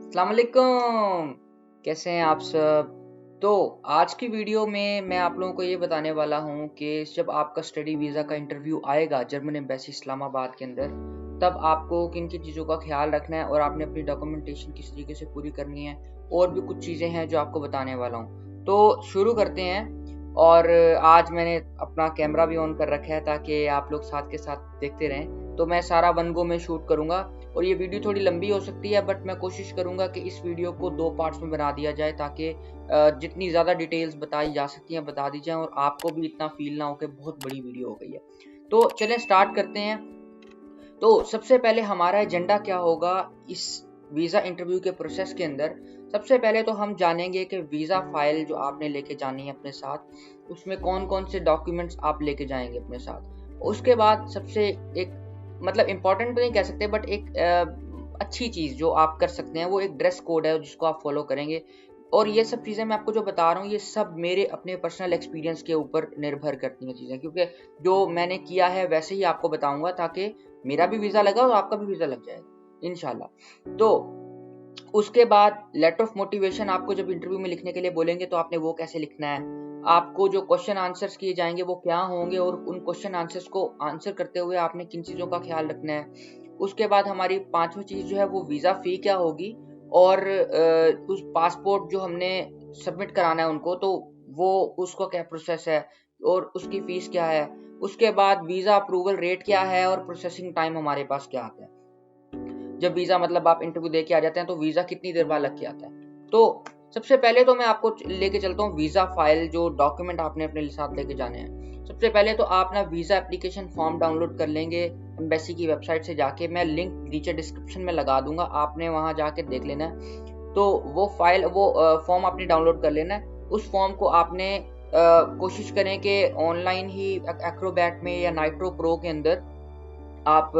अस्सलाम वालेकुम। कैसे हैं आप सब? तो आज की वीडियो में मैं आप लोगों को ये बताने वाला हूँ कि जब आपका स्टडी वीज़ा का इंटरव्यू आएगा जर्मन एम्बेसी इस्लामाबाद के अंदर, तब आपको किन-किन चीज़ों का ख़्याल रखना है और आपने अपनी डॉक्यूमेंटेशन किस तरीके से पूरी करनी है और भी कुछ चीज़ें हैं जो आपको बताने वाला हूँ। तो शुरू करते हैं। और आज मैंने अपना कैमरा भी ऑन कर रखा है ताकि आप लोग साथ के साथ देखते रहें। तो मैं सारा वन गो में शूट करूँगा और ये वीडियो थोड़ी लंबी हो सकती है, बट मैं कोशिश करूँगा कि इस वीडियो को 2 पार्ट्स में बना दिया जाए ताकि जितनी ज़्यादा डिटेल्स बताई जा सकती हैं बता दी जाएँ और आपको भी इतना फ़ील ना हो कि बहुत बड़ी वीडियो हो गई है। तो चलें स्टार्ट करते हैं। तो सबसे पहले हमारा एजेंडा क्या होगा इस वीज़ा इंटरव्यू के प्रोसेस के अंदर। सबसे पहले तो हम जानेंगे कि वीज़ा फाइल जो आपने लेके जानी है अपने साथ, उसमें कौन-कौन से डॉक्यूमेंट्स आप लेके जाएँगे अपने साथ। उसके बाद सबसे एक मतलब इम्पोर्टेंट तो नहीं कह सकते, बट एक अच्छी चीज़ जो आप कर सकते हैं वो एक ड्रेस कोड है जिसको आप फॉलो करेंगे। और ये सब चीज़ें मैं आपको जो बता रहा हूँ ये सब मेरे अपने पर्सनल एक्सपीरियंस के ऊपर निर्भर करती हैं चीज़ें, क्योंकि जो मैंने किया है वैसे ही आपको बताऊँगा ताकि मेरा भी वीज़ा लगा और आपका भी वीज़ा लग जाएगा इंशाल्लाह। तो उसके बाद लेटर ऑफ मोटिवेशन आपको जब इंटरव्यू में लिखने के लिए बोलेंगे तो आपने वो कैसे लिखना है। आपको जो क्वेश्चन आंसर्स किए जाएंगे वो क्या होंगे और उन क्वेश्चन आंसर्स को आंसर करते हुए आपने किन चीज़ों का ख्याल रखना है। उसके बाद हमारी पांचवी चीज़ जो है वो वीज़ा फ़ी क्या होगी और उस पासपोर्ट जो हमने सबमिट कराना है उनको, तो वो उसका क्या प्रोसेस है और उसकी फ़ीस क्या है। उसके बाद वीज़ा अप्रूवल रेट क्या है और प्रोसेसिंग टाइम हमारे पास क्या आता है। जब वीज़ा मतलब आप इंटरव्यू दे के आ जाते हैं तो वीज़ा कितनी देर बाद लग के आता है। तो सबसे पहले तो मैं आपको लेके चलता हूँ वीज़ा फाइल, जो डॉक्यूमेंट आपने अपने साथ लेके जाने हैं। सबसे पहले तो आप ना वीज़ा एप्लीकेशन फॉर्म डाउनलोड कर लेंगे एम्बेसी की वेबसाइट से जाके। मैं लिंक नीचे डिस्क्रिप्शन में लगा दूंगा, आपने वहां जाके देख लेना है। तो वो फाइल वो फॉर्म आपने डाउनलोड कर लेना है। उस फॉर्म को आपने कोशिश करें कि ऑनलाइन ही एक्रोबैट में या नाइट्रो प्रो के अंदर आप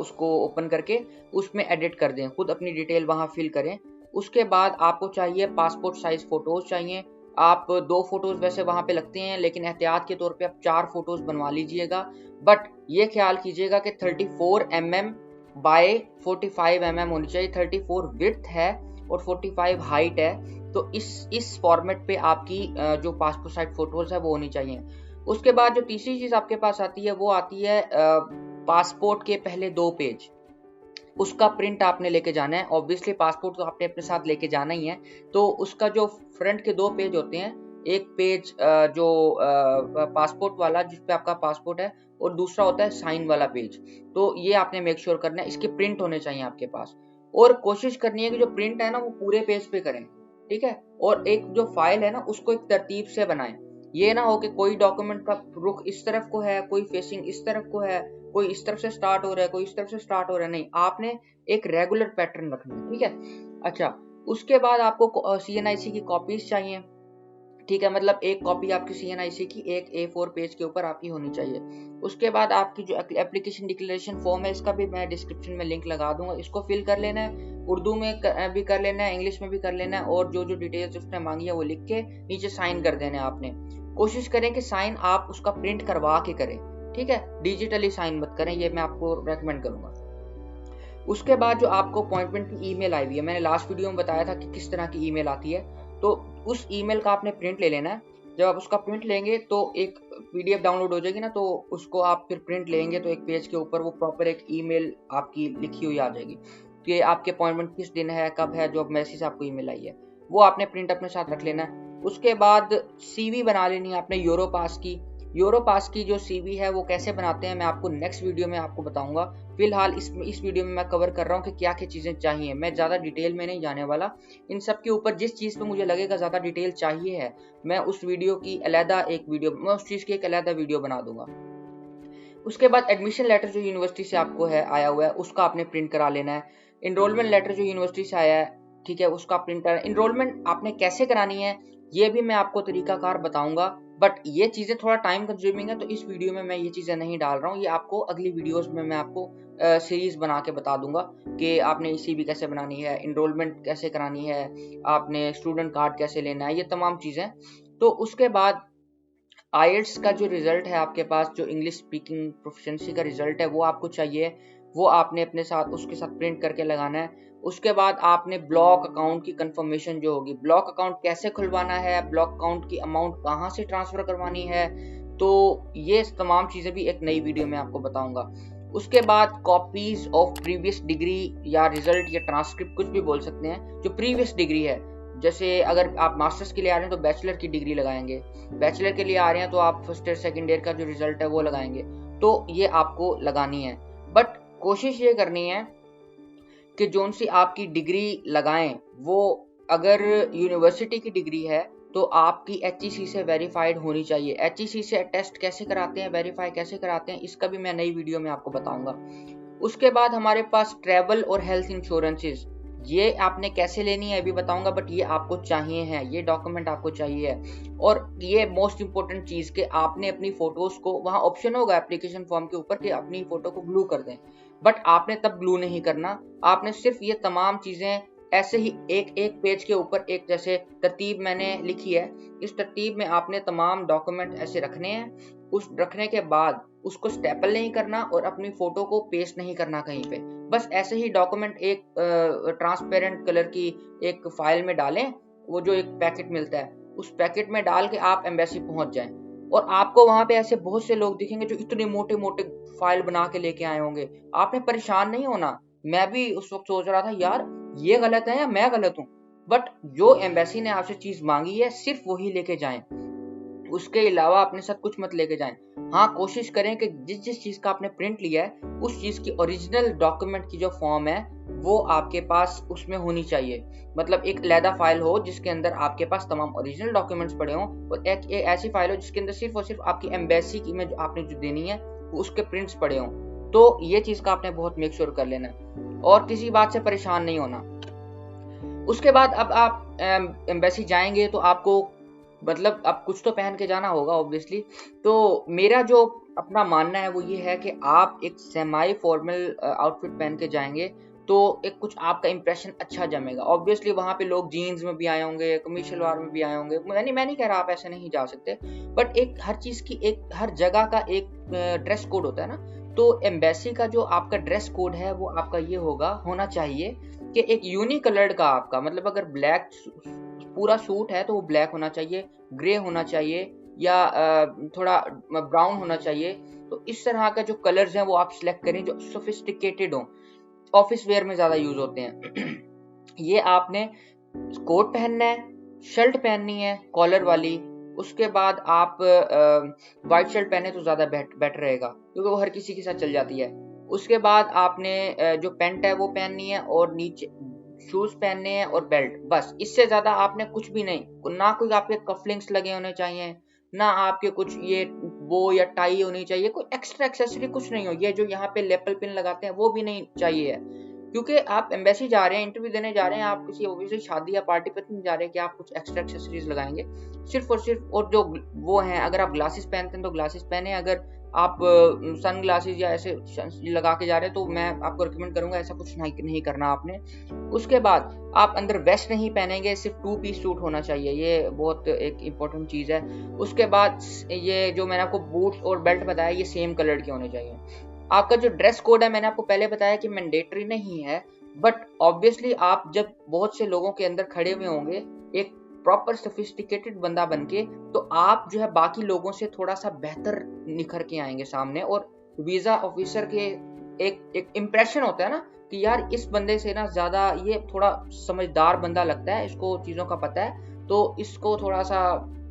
उसको ओपन करके उसमें एडिट कर दें, खुद अपनी डिटेल वहाँ फिल करें। उसके बाद आपको चाहिए पासपोर्ट साइज फ़ोटोज़ चाहिए। आप 2 फ़ोटोज़ वैसे वहाँ पे लगते हैं, लेकिन एहतियात के तौर पे आप 4 फ़ोटोज़ बनवा लीजिएगा। बट ये ख्याल कीजिएगा कि 34 mm बाय 45 mm होनी चाहिए। 34 विड्थ है और 45 हाइट है। तो इस फॉर्मेट पे आपकी जो पासपोर्ट साइज फ़ोटोज़ है वो होनी चाहिए। उसके बाद जो तीसरी चीज़ आपके पास आती है वो आती है पासपोर्ट के पहले 2 पेज, उसका प्रिंट आपने लेके जाना है। ऑब्वियसली पासपोर्ट तो आपने अपने साथ लेके जाना ही है। तो उसका जो फ्रंट के 2 पेज होते हैं, एक पेज जो पासपोर्ट वाला जिस पे आपका पासपोर्ट है और दूसरा होता है साइन वाला पेज। तो ये आपने मेक श्योर करना है, इसके प्रिंट होने चाहिए आपके पास। और कोशिश करनी है कि जो प्रिंट है ना वो पूरे पेज पे करें, ठीक है। और एक जो फाइल है ना उसको एक तरतीब से बनाएं। ये ना हो कि कोई डॉक्यूमेंट का रुख इस तरफ को है, कोई फेसिंग इस तरफ को है, कोई इस तरफ से स्टार्ट हो रहा है, कोई इस तरफ से स्टार्ट हो रहा है। नहीं, आपने एक रेगुलर पैटर्न रखना है, ठीक है। अच्छा, उसके बाद आपको CNIC की कॉपीज चाहिए, ठीक है। मतलब एक कॉपी आपकी CNIC की एक A4 पेज के ऊपर आपकी होनी चाहिए। उसके बाद आपकी जो एप्लीकेशन डिक्लेरेशन फॉर्म है, इसका भी मैं डिस्क्रिप्शन में लिंक लगा दूंगा। इसको फिल कर लेना है, उर्दू में भी कर लेना है, इंग्लिश में भी कर लेना है, और जो जो डिटेल्स उसने मांगी है वो लिख के नीचे साइन कर देना है आपने। कोशिश करें कि साइन आप उसका प्रिंट करवा के करें, ठीक है। डिजिटली साइन मत करें, ये मैं आपको रेकमेंड करूंगा। उसके बाद जो आपको अपॉइंटमेंट की ईमेल आई हुई है, मैंने लास्ट वीडियो में बताया था कि किस तरह की ईमेल आती है। तो उस ईमेल का आपने प्रिंट ले लेना है। जब आप उसका प्रिंट लेंगे तो एक PDF डाउनलोड हो जाएगी ना, तो उसको आप फिर प्रिंट लेंगे तो एक पेज के ऊपर वो प्रॉपर एक ईमेल आपकी लिखी हुई आ जाएगी कि आपके अपॉइंटमेंट किस दिन है, कब है, जो मैसेज आपको ईमेल आई है वो आपने प्रिंट अपने साथ रख लेना है। उसके बाद CV बना लेनी है आपने यूरोपास की। यूरोपास की जो CV है वो कैसे बनाते हैं मैं आपको नेक्स्ट वीडियो में आपको बताऊंगा। फिलहाल इस वीडियो में मैं कवर कर रहा हूँ कि क्या क्या चीज़ें चाहिए। मैं ज़्यादा डिटेल में नहीं जाने वाला। इन सब के ऊपर जिस चीज़ पे मुझे लगेगा ज़्यादा डिटेल चाहिए है, मैं उस वीडियो की अलहदा एक वीडियो मैं उस चीज़ की एक अलहदा वीडियो बना दूंगा। उसके बाद एडमिशन लेटर जो यूनिवर्सिटी से आपको है आया हुआ है उसका आपने प्रिंट करा लेना है। इनरोलमेंट लेटर जो यूनिवर्सिटी से आया है, ठीक है, उसका प्रिंट करा। इनरोलमेंट आपने कैसे करानी है ये भी मैं आपको तरीकाकार बताऊंगा, बट ये चीज़ें थोड़ा टाइम कंज्यूमिंग है तो इस वीडियो में मैं ये चीज़ें नहीं डाल रहा हूँ। ये आपको अगली वीडियोस में मैं आपको सीरीज बना के बता दूंगा कि आपने CV कैसे बनानी है, इनरोलमेंट कैसे करानी है, आपने स्टूडेंट कार्ड कैसे लेना है, ये तमाम चीज़ें। तो उसके बाद आईएल्ट्स का जो रिजल्ट है आपके पास, जो इंग्लिश स्पीकिंग प्रोफिशिएंसी का रिजल्ट है वो आपको चाहिए। वो आपने अपने साथ उसके साथ प्रिंट करके लगाना है। उसके बाद आपने ब्लॉक अकाउंट की कंफर्मेशन जो होगी, ब्लॉक अकाउंट कैसे खुलवाना है, ब्लॉक अकाउंट की अमाउंट कहाँ से ट्रांसफर करवानी है, तो ये तमाम चीजें भी एक नई वीडियो में आपको बताऊंगा। उसके बाद कॉपीज ऑफ प्रीवियस डिग्री या रिजल्ट या ट्रांसक्रिप्ट, कुछ भी बोल सकते हैं, जो प्रीवियस डिग्री है। जैसे अगर आप मास्टर्स के लिए आ रहे हैं तो बैचलर की डिग्री लगाएंगे, बैचलर के लिए आ रहे हैं तो आप फर्स्ट ईयर सेकेंड ईयर का जो रिजल्ट है वो लगाएंगे, तो ये आपको लगानी है। बट कोशिश ये करनी है कि जोन सी आपकी डिग्री लगाएं वो अगर यूनिवर्सिटी की डिग्री है तो आपकी HEC से वेरीफाइड होनी चाहिए। HEC से टेस्ट कैसे कराते हैं, वेरीफाई कैसे कराते हैं, इसका भी मैं नई वीडियो में आपको बताऊंगा। उसके बाद हमारे पास ट्रैवल और हेल्थ इंश्योरेंसेस, ये आपने कैसे लेनी है अभी बताऊंगा, बट ये आपको चाहिए है, ये डॉक्यूमेंट आपको चाहिए है। और ये मोस्ट इंपॉर्टेंट चीज के आपने अपनी फोटोज को, वहां ऑप्शन होगा एप्लीकेशन फॉर्म के ऊपर कि अपनी फोटो को ब्लू कर दें, बट आपने तब ब्लू नहीं करना। आपने सिर्फ ये तमाम चीजें ऐसे ही एक एक पेज के ऊपर एक जैसे तरतीब मैंने लिखी है, इस तरतीब में आपने तमाम डॉक्यूमेंट ऐसे रखने हैं। उस रखने के बाद उसको स्टेपल नहीं करना और अपनी फोटो को पेस्ट नहीं करना कहीं पे, बस ऐसे ही डॉक्यूमेंट एक ट्रांसपेरेंट कलर की एक फाइल में डालें, वो जो एक पैकेट मिलता है उस पैकेट में डाल के आप एम्बेसी पहुंच जाएं। और आपको वहां पे ऐसे बहुत से लोग दिखेंगे जो इतने मोटे मोटे फाइल बना के लेके आए होंगे, आपने परेशान नहीं होना। मैं भी उस वक्त सोच रहा था यार ये गलत है या मैं गलत हूँ, बट जो एम्बेसी ने आपसे चीज मांगी है सिर्फ वही लेके जाएं, उसके अलावा अपने साथ कुछ मत लेके जाएं। हाँ, कोशिश करें कि जिस जिस चीज का आपने प्रिंट लिया है उस चीज की ओरिजिनल डॉक्यूमेंट की जो फॉर्म है वो आपके पास उसमें होनी चाहिए। मतलब एक लैदा फाइल हो जिसके अंदर आपके पास तमाम ओरिजिनल डॉक्यूमेंट्स पड़े हों, और एक ऐसी फाइल हो जिसके अंदर सिर्फ और सिर्फ आपकी एम्बेसी की में जो आपने जो देनी है उसके प्रिंट्स पड़े हों। तो ये चीज का आपने बहुत मेक श्योर कर लेना है और किसी बात से परेशान नहीं होना। उसके बाद अब आप एम्बेसी जाएंगे तो आपको मतलब अब कुछ तो पहन के जाना होगा ऑब्वियसली। तो मेरा जो अपना मानना है वो ये है कि आप एक सेमाई फॉर्मल आउटफिट पहन के जाएंगे तो एक कुछ आपका इंप्रेशन अच्छा जमेगा। ऑब्वियसली वहां पे लोग जीन्स में भी आए होंगे, कमीज शलवार में भी आए होंगे, मैं नहीं कह रहा आप ऐसे नहीं जा सकते, बट एक हर चीज की एक हर जगह का एक ड्रेस कोड होता है ना। तो एम्बेसी का जो आपका ड्रेस कोड है वो आपका ये होना चाहिए कि एक यूनिक कलर्ड का आपका, मतलब अगर ब्लैक पूरा सूट है तो वो ब्लैक होना चाहिए, ग्रे होना चाहिए, या थोड़ा ब्राउन होना चाहिए। तो इस तरह का जो कलर्स हैं वो आप सिलेक्ट करें जो सोफिस्टिकेटेड हो, ऑफिस वेयर में ज्यादा यूज होते हैं। ये आपने कोट पहनना है, शर्ट पहननी है कॉलर वाली, उसके बाद आप व्हाइट शर्ट पहने तो ज्यादा बेटर रहेगा क्योंकि वो हर किसी के साथ चल जाती है। उसके बाद आपने जो पैंट है वो पहननी है और नीचे शूज पहनने हैं और बेल्ट, बस इससे ज्यादा आपने कुछ भी नहीं, ना कोई आपके कफलिंग्स लगे होने चाहिए, ना आपके कुछ ये वो या टाई होनी चाहिए, कोई एक्स्ट्रा एक्सेसरी कुछ नहीं हो, ये जो यहाँ पे लेपल पिन लगाते हैं वो भी नहीं चाहिए है। क्योंकि आप एम्बेसी जा रहे हैं, इंटरव्यू देने जा रहे हैं, आप किसी ओबियसली शादी या पार्टी पे नहीं जा रहे हैं कि आप कुछ एक्स्ट्रा एक्सेसरीज लगाएंगे, सिर्फ और सिर्फ। और जो वो हैं, अगर आप ग्लासेस पहनते हैं तो ग्लासेस पहने, अगर आप सन ग्लासेस या ऐसे लगा के जा रहे हैं तो मैं आपको रिकमेंड करूंगा ऐसा कुछ नहीं करना आपने। उसके बाद आप अंदर वेस्ट नहीं पहनेंगे, सिर्फ 2 पीस सूट होना चाहिए, ये बहुत एक इंपॉर्टेंट चीज है। उसके बाद ये जो मैंने आपको बूट्स और बेल्ट बताया ये सेम कलर के होने चाहिए। आपका जो ड्रेस कोड है मैंने आपको पहले बताया कि मैंडेटरी नहीं है, बट ऑब्वियसली आप जब बहुत से लोगों के अंदर खड़े हुए होंगे एक प्रॉपर सोफिस्टिकेटेड बंदा बनके, तो आप जो है बाकी लोगों से थोड़ा सा बेहतर निखर के आएंगे सामने। और वीजा ऑफिसर के एक इम्प्रेशन होता है ना कि यार इस बंदे से ना ज्यादा ये थोड़ा समझदार बंदा लगता है, इसको चीजों का पता है, तो इसको थोड़ा सा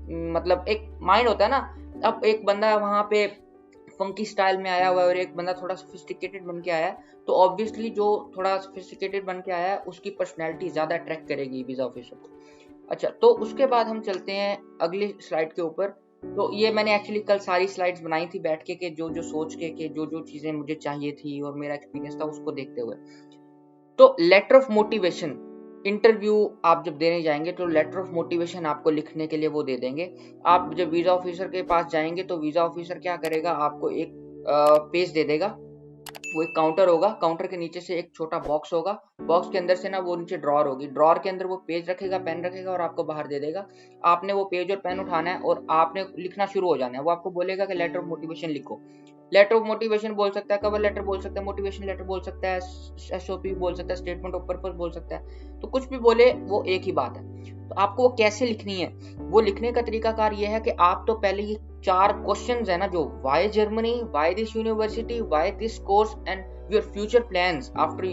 मतलब एक माइंड होता है ना। अब एक बंदा वहां पे फंकी स्टाइल में आया हुआ है और एक बंदा थोड़ा सोफिस्टिकेटेड बन के आया है, तो ऑब्वियसली जो थोड़ा सोफिस्टिकेटेड बन के आया है उसकी पर्सनैलिटी ज्यादा अट्रैक्ट करेगी वीजा ऑफिसर को। अच्छा, तो उसके बाद हम चलते हैं अगली स्लाइड के ऊपर। तो ये मैंने एक्चुअली कल सारी स्लाइड्स बनाई थी बैठ के जो जो सोच के जो जो चीजें मुझे चाहिए थी और मेरा एक्सपीरियंस था उसको देखते हुए। तो लेटर ऑफ मोटिवेशन, इंटरव्यू आप जब देने जाएंगे तो लेटर ऑफ मोटिवेशन आपको लिखने के लिए वो दे देंगे। आप जब वीजा ऑफिसर के पास जाएंगे तो वीजा ऑफिसर क्या करेगा, आपको एक पेज दे देगा। वो एक काउंटर होगा, काउंटर के नीचे से एक छोटा बॉक्स होगा, बॉक्स के अंदर से ना वो नीचे ड्रॉर होगी, ड्रॉर के अंदर वो पेज रखेगा, पेन रखेगा और आपको बाहर दे देगा। आपने वो पेज और पेन उठाना है और आपने लिखना शुरू हो जाना है। वो आपको बोलेगा कि लेटर ऑफ मोटिवेशन लिखो। लेटर ऑफ मोटिवेशन बोल सकता है, कवर लेटर बोल सकता है, मोटिवेशन लेटर बोल सकता है, एसओपी बोल सकता है, स्टेटमेंट ऑफ पर्पस बोल सकता है। तो कुछ भी बोले वो एक ही बात है। तो आपको वो कैसे लिखनी है, वो लिखने का तरीकाकार ये है कि आप तो पहले ये 4 क्वेश्चंस है ना, जो why Germany, why this university, why this course and your future plans after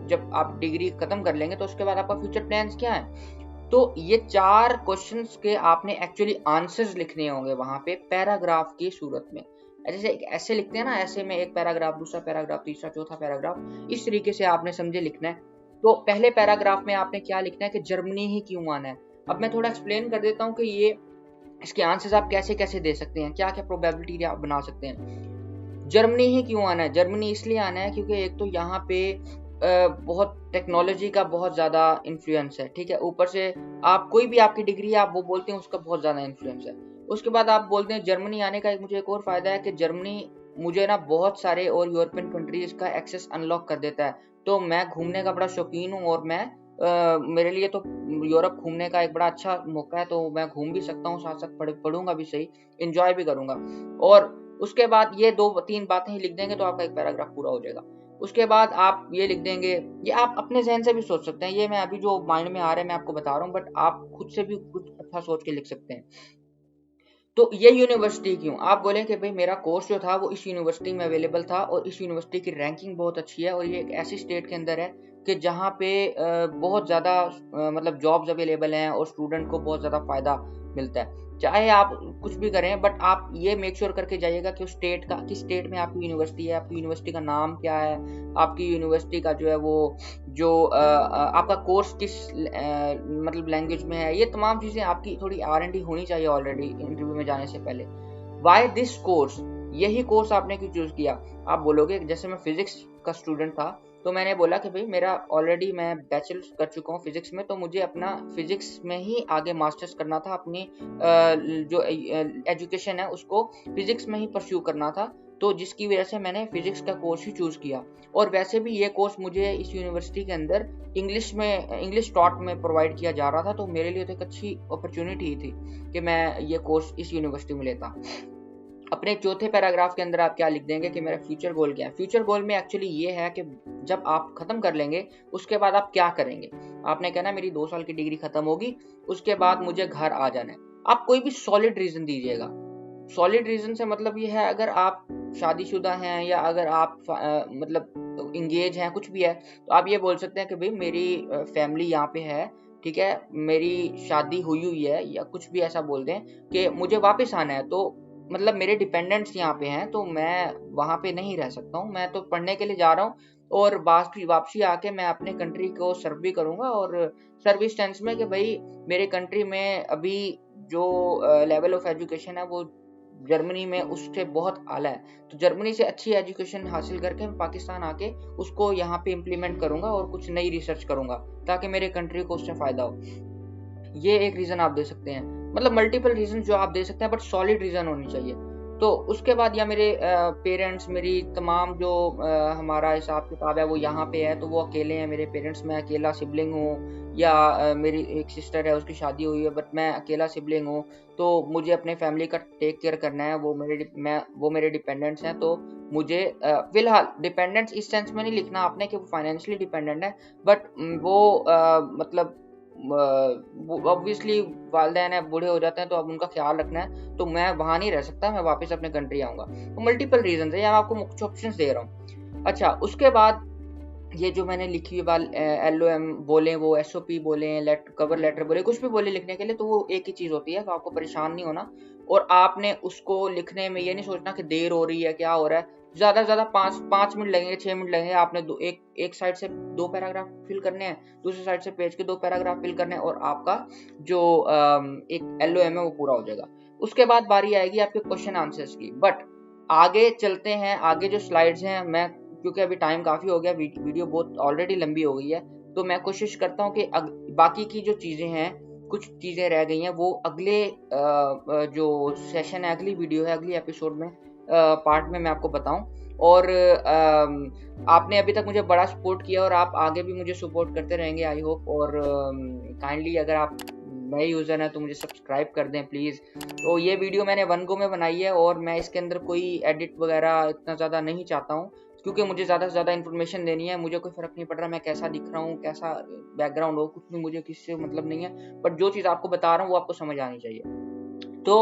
जब आप डिग्री खत्म कर लेंगे तो उसके बाद आपका फ्यूचर प्लान्स क्या है। तो ये 4 क्वेश्चंस के आपने एक्चुअली आंसर्स लिखने होंगे वहां पे पैराग्राफ की सूरत में। जैसे एक ऐसे लिखते हैं ना, ऐसे में एक पैराग्राफ, दूसरा पैराग्राफ, तीसरा, चौथा पैराग्राफ, इस तरीके से आपने समझे लिखना है। तो पहले पैराग्राफ में आपने क्या लिखना है कि जर्मनी ही क्यों आना है। अब मैं थोड़ा एक्सप्लेन कर देता हूँ कि ये इसके आंसर्स आप कैसे कैसे दे सकते हैं, क्या क्या प्रोबेबिलिटी आप बना सकते हैं। जर्मनी ही क्यों आना है, जर्मनी इसलिए आना है क्योंकि एक तो यहाँ पे बहुत टेक्नोलॉजी का बहुत ज़्यादा इन्फ्लुएंस है, ठीक है। ऊपर से आप कोई भी आपकी डिग्री है आप वो बोलते हैं उसका बहुत ज़्यादा इन्फ्लुएंस है। उसके बाद आप बोलते हैं जर्मनी आने का मुझे एक और फायदा है कि जर्मनी मुझे ना बहुत सारे और यूरोपियन कंट्रीज का एक्सेस अनलॉक कर देता है। तो मैं घूमने का बड़ा शौकीन हूँ और मैं मेरे लिए तो यूरोप घूमने का एक बड़ा अच्छा मौका है, तो मैं घूम भी सकता हूँ, साथ साथ पढ़ूंगा भी सही, एंजॉय भी करूंगा। और उसके बाद ये 2-3 बातें ही लिख देंगे तो आपका एक पैराग्राफ पूरा हो जाएगा। उसके बाद आप ये लिख देंगे, ये आप अपने जहन से भी सोच सकते हैं, ये मैं अभी जो माइंड में आ रहा है मैं आपको बता रहा हूँ, बट आप खुद से भी कुछ अच्छा सोच के लिख सकते हैं। तो ये यूनिवर्सिटी क्यों, आप बोलें कि भाई मेरा कोर्स जो था वो इस यूनिवर्सिटी में अवेलेबल था और इस यूनिवर्सिटी की रैंकिंग बहुत अच्छी है और ये एक ऐसी स्टेट के अंदर है कि जहाँ पे बहुत ज़्यादा मतलब जॉब्स अवेलेबल हैं और स्टूडेंट को बहुत ज़्यादा फायदा मिलता है। चाहे आप कुछ भी करें बट आप ये मेक श्योर करके जाइएगा कि उस स्टेट का, किस स्टेट में आपकी यूनिवर्सिटी है, आपकी यूनिवर्सिटी का नाम क्या है, आपकी यूनिवर्सिटी का जो है वो जो आपका कोर्स किस मतलब लैंग्वेज में है। ये तमाम चीज़ें आपकी थोड़ी R&D होनी चाहिए ऑलरेडी इंटरव्यू में जाने से पहले। वाई दिस कोर्स, यही कोर्स आपने क्यों चूज किया। आप बोलोगे जैसे मैं फिजिक्स का स्टूडेंट था तो मैंने बोला कि भाई मेरा ऑलरेडी मैं बैचलर्स कर चुका हूँ फिजिक्स में, तो मुझे अपना फिजिक्स में ही आगे मास्टर्स करना था, अपनी जो एजुकेशन है उसको फिजिक्स में ही परस्यू करना था, तो जिसकी वजह से मैंने फिजिक्स का कोर्स ही चूज किया। और वैसे भी ये कोर्स मुझे इस यूनिवर्सिटी के अंदर इंग्लिश टॉट में प्रोवाइड किया जा रहा था, तो मेरे लिए तो एक अच्छी अपॉर्चुनिटी थी कि मैं ये कोर्स इस यूनिवर्सिटी में लेता। अपने चौथे पैराग्राफ के अंदर आप क्या लिख देंगे कि मेरा फ्यूचर गोल क्या है। फ्यूचर गोल में एक्चुअली ये है कि जब आप खत्म कर लेंगे उसके बाद आप क्या करेंगे। आपने कहना मेरी 2 साल की डिग्री खत्म होगी, उसके बाद मुझे घर आ जाना है। आप कोई भी सॉलिड रीजन दीजिएगा। सॉलिड रीजन से मतलब ये है अगर आप शादीशुदा हैं या अगर आप मतलब इंगेज हैं, कुछ भी है, तो आप ये बोल सकते हैं कि भाई मेरी फैमिली यहाँ पे है, ठीक है, मेरी शादी हुई है, या कुछ भी ऐसा बोल दें कि मुझे वापस आना है, तो मतलब मेरे डिपेंडेंट्स यहाँ पे हैं तो मैं वहाँ पे नहीं रह सकता हूँ, मैं तो पढ़ने के लिए जा रहा हूँ और वापसी आके मैं अपने कंट्री को सर्व भी करूँगा। और सर्विस टेंस में कि भाई मेरे कंट्री में अभी जो लेवल ऑफ एजुकेशन है वो जर्मनी में उससे बहुत आला है, तो जर्मनी से अच्छी एजुकेशन हासिल करके मैं पाकिस्तान आके उसको यहाँ पे इम्प्लीमेंट करूँगा और कुछ नई रिसर्च करूँगा ताकि मेरे कंट्री को उससे फायदा हो। ये एक रीजन आप दे सकते हैं, मतलब मल्टीपल रीजन जो आप दे सकते हैं बट सॉलिड रीजन होनी चाहिए। तो उसके बाद या मेरे पेरेंट्स, मेरी तमाम जो हमारा हिसाब किताब है वो यहाँ पे है, तो वो अकेले हैं मेरे पेरेंट्स, मैं अकेला सिबलिंग हूँ, या मेरी एक सिस्टर है उसकी शादी हुई है बट मैं अकेला सिबलिंग हूँ, तो मुझे अपने फैमिली का टेक केयर करना है, वो मेरे डिपेंडेंट्स हैं। तो मुझे फिलहाल डिपेंडेंट्स इस सेंस में नहीं लिखना आपने कि वो फाइनेंशियली डिपेंडेंट है, बट वो मतलब ऑब्वियसली वालिदैन है, बूढ़े हो जाते हैं तो अब उनका ख्याल रखना है, तो मैं वहां नहीं रह सकता, मैं वापस अपने कंट्री आऊंगा। तो मल्टीपल रीजन है, या आपको मुख्य ऑप्शंस दे रहा हूँ। अच्छा, उसके बाद ये जो मैंने लिखी हुई बात LOM बोले, वो SOP बोले, कवर लेटर बोले, कुछ भी बोले लिखने के लिए, तो वो एक ही चीज होती है, तो आपको परेशान नहीं होना। और आपने उसको लिखने में ये नहीं सोचना कि देर हो रही है, क्या हो रहा है। ज्यादा से ज्यादा 5 मिनट लगेंगे, 6 मिनट लगेंगे। आपने एक साइड से 2 पैराग्राफ फिल करने हैं, दूसरी साइड से पेज के 2 पैराग्राफ फिल करने हैं, और आपका जो एक LOM है वो पूरा हो जाएगा। उसके बाद बारी आएगी आपके क्वेश्चन आंसर्स की। बट आगे चलते हैं, आगे जो स्लाइड्स हैं, मैं क्योंकि अभी टाइम काफी हो गया, वीडियो बहुत ऑलरेडी लंबी हो गई है, तो मैं कोशिश करता हूँ कि बाकी की जो चीजें हैं, कुछ चीजें रह गई हैं, वो अगले जो सेशन है, अगली वीडियो है, अगली एपिसोड में पार्ट में मैं आपको बताऊं। और आपने अभी तक मुझे बड़ा सपोर्ट किया और आप आगे भी मुझे सपोर्ट करते रहेंगे आई होप। और काइंडली अगर आप नए यूज़र हैं तो मुझे सब्सक्राइब कर दें प्लीज़। तो ये वीडियो मैंने वन गो में बनाई है और मैं इसके अंदर कोई एडिट वगैरह इतना ज़्यादा नहीं चाहता हूँ, क्योंकि मुझे ज़्यादा से ज़्यादा इन्फॉर्मेशन देनी है। मुझे कोई फ़र्क नहीं पड़ रहा मैं कैसा दिख रहा हूँ, कैसा बैकग्राउंड हो, कुछ भी मुझे किसी से मतलब नहीं है, बट जो चीज़ आपको बता रहा हूँ वो आपको समझ आनी चाहिए। तो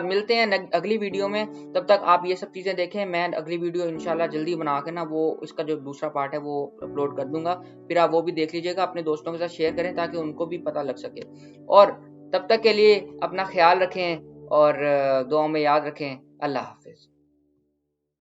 मिलते हैं अगली वीडियो में, तब तक आप ये सब चीज़ें देखें। मैं अगली वीडियो इंशाल्लाह जल्दी बना के ना वो इसका जो दूसरा पार्ट है वो अपलोड कर दूंगा, फिर आप वो भी देख लीजिएगा, अपने दोस्तों के साथ शेयर करें ताकि उनको भी पता लग सके। और तब तक के लिए अपना ख्याल रखें और दुआ में याद रखें। अल्लाह हाफिज़।